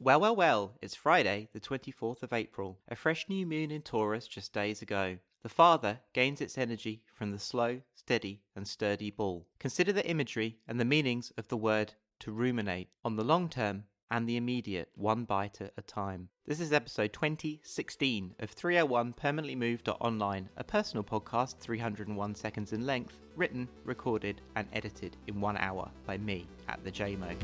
Well, it's Friday, the 24th of April, a fresh new moon in Taurus just days ago. The father gains its energy from the slow, steady, and sturdy bull. Consider the imagery and the meanings of the word to ruminate on the long term and the immediate, one bite at a time. This is episode 2016 of 301 Permanently Moved Online, a personal podcast 301 seconds in length, written, recorded, and edited in 1 hour by me at the JMO.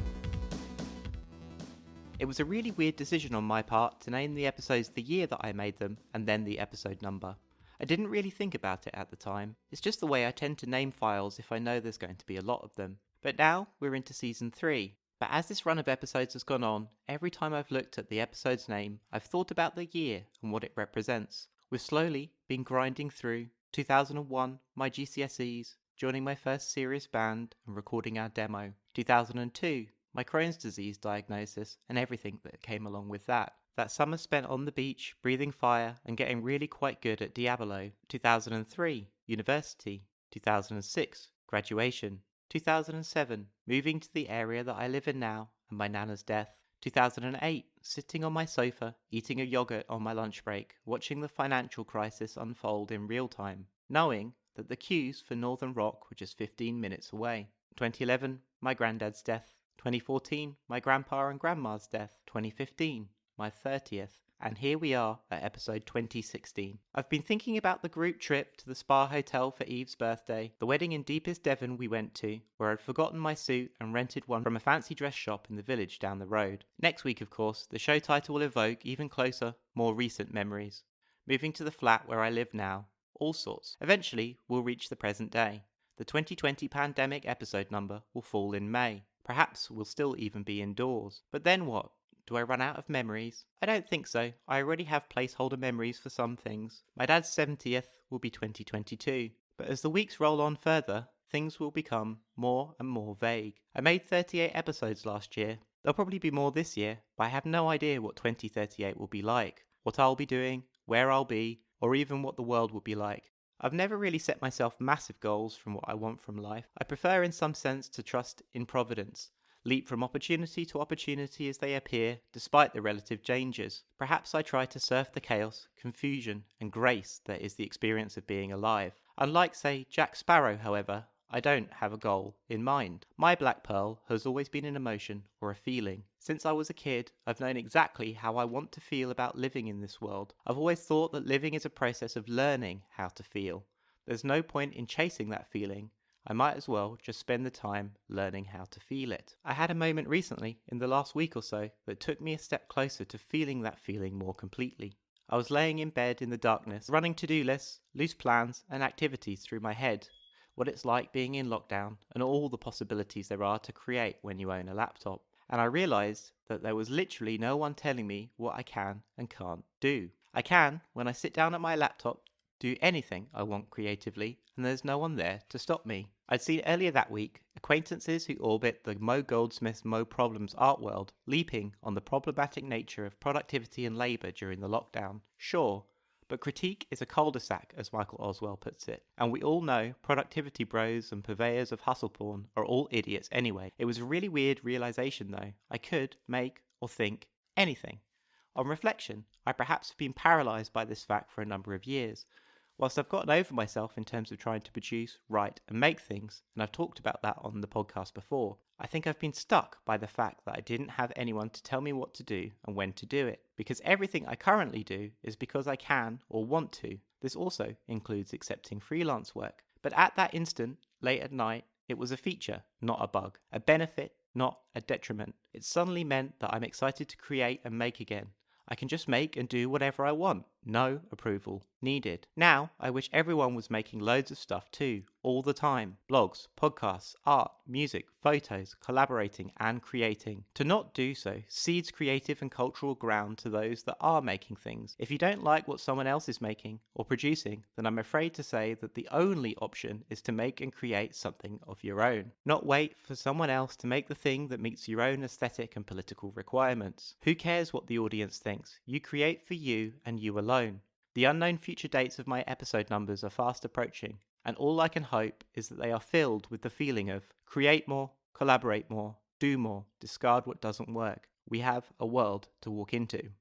It was a really weird decision on my part to name the episodes the year that I made them and then the episode number. I didn't really think about it at the time. It's just the way I tend to name files if I know there's going to be a lot of them. But now we're into season 3. But as this run of episodes has gone on, every time I've looked at the episode's name, I've thought about the year and what it represents. We've slowly been grinding through 2001, my GCSEs, joining my first serious band and recording our demo. 2002, my Crohn's disease diagnosis and everything that came along with that. That summer spent on the beach, breathing fire and getting really quite good at Diabolo. 2003, university. 2006, graduation. 2007, moving to the area that I live in now and my nana's death. 2008, sitting on my sofa, eating a yogurt on my lunch break, watching the financial crisis unfold in real time, knowing that the queues for Northern Rock were just 15 minutes away. 2011, my granddad's death. 2014, my grandpa and grandma's death. 2015, my 30th. And here we are at episode 2016. I've been thinking about the group trip to the spa hotel for Eve's birthday, the wedding in deepest Devon we went to, where I'd forgotten my suit and rented one from a fancy dress shop in the village down the road. Next week, of course, the show title will evoke even closer, more recent memories. Moving to the flat where I live now. All sorts. Eventually, we'll reach the present day. The 2020 pandemic episode number will fall in May. Perhaps we'll still even be indoors. But then what? Do I run out of memories? I don't think so. I already have placeholder memories for some things. My dad's 70th will be 2022. But as the weeks roll on further, things will become more and more vague. I made 38 episodes last year. There'll probably be more this year, but I have no idea what 2038 will be like, what I'll be doing, where I'll be, or even what the world will be like. I've never really set myself massive goals from what I want from life. I prefer in some sense to trust in providence, leap from opportunity to opportunity as they appear, despite the relative changes. Perhaps I try to surf the chaos, confusion, and grace that is the experience of being alive. Unlike, say, Jack Sparrow, however, I don't have a goal in mind. My black pearl has always been an emotion or a feeling. Since I was a kid, I've known exactly how I want to feel about living in this world. I've always thought that living is a process of learning how to feel. There's no point in chasing that feeling. I might as well just spend the time learning how to feel it. I had a moment recently, in the last week or so, that took me a step closer to feeling that feeling more completely. I was laying in bed in the darkness, running to-do lists, loose plans, and activities through my head. What it's like being in lockdown, and all the possibilities there are to create when you own a laptop. And I realised that there was literally no one telling me what I can and can't do. I can, when I sit down at my laptop, do anything I want creatively, and there's no one there to stop me. I'd seen earlier that week acquaintances who orbit the Mo Goldsmith's Mo Problems art world leaping on the problematic nature of productivity and labour during the lockdown. Sure, but critique is a cul-de-sac, as Michael Oswell puts it, and we all know productivity bros and purveyors of hustle porn are all idiots anyway. It was a really weird realisation though. I could make or think anything. On reflection, I perhaps have been paralysed by this fact for a number of years. Whilst I've gotten over myself in terms of trying to produce, write and make things, and I've talked about that on the podcast before, I think I've been stuck by the fact that I didn't have anyone to tell me what to do and when to do it. Because everything I currently do is because I can or want to. This also includes accepting freelance work. But at that instant, late at night, it was a feature, not a bug. A benefit, not a detriment. It suddenly meant that I'm excited to create and make again. I can just make and do whatever I want. No approval needed. Now, I wish everyone was making loads of stuff too, all the time. Blogs, podcasts, art, music, photos, collaborating and creating. To not do so cedes creative and cultural ground to those that are making things. If you don't like what someone else is making or producing, then I'm afraid to say that the only option is to make and create something of your own. Not wait for someone else to make the thing that meets your own aesthetic and political requirements. Who cares what the audience thinks? You create for you and you alone. The unknown future dates of my episode numbers are fast approaching, and all I can hope is that they are filled with the feeling of create more, collaborate more, do more, discard what doesn't work. We have a world to walk into.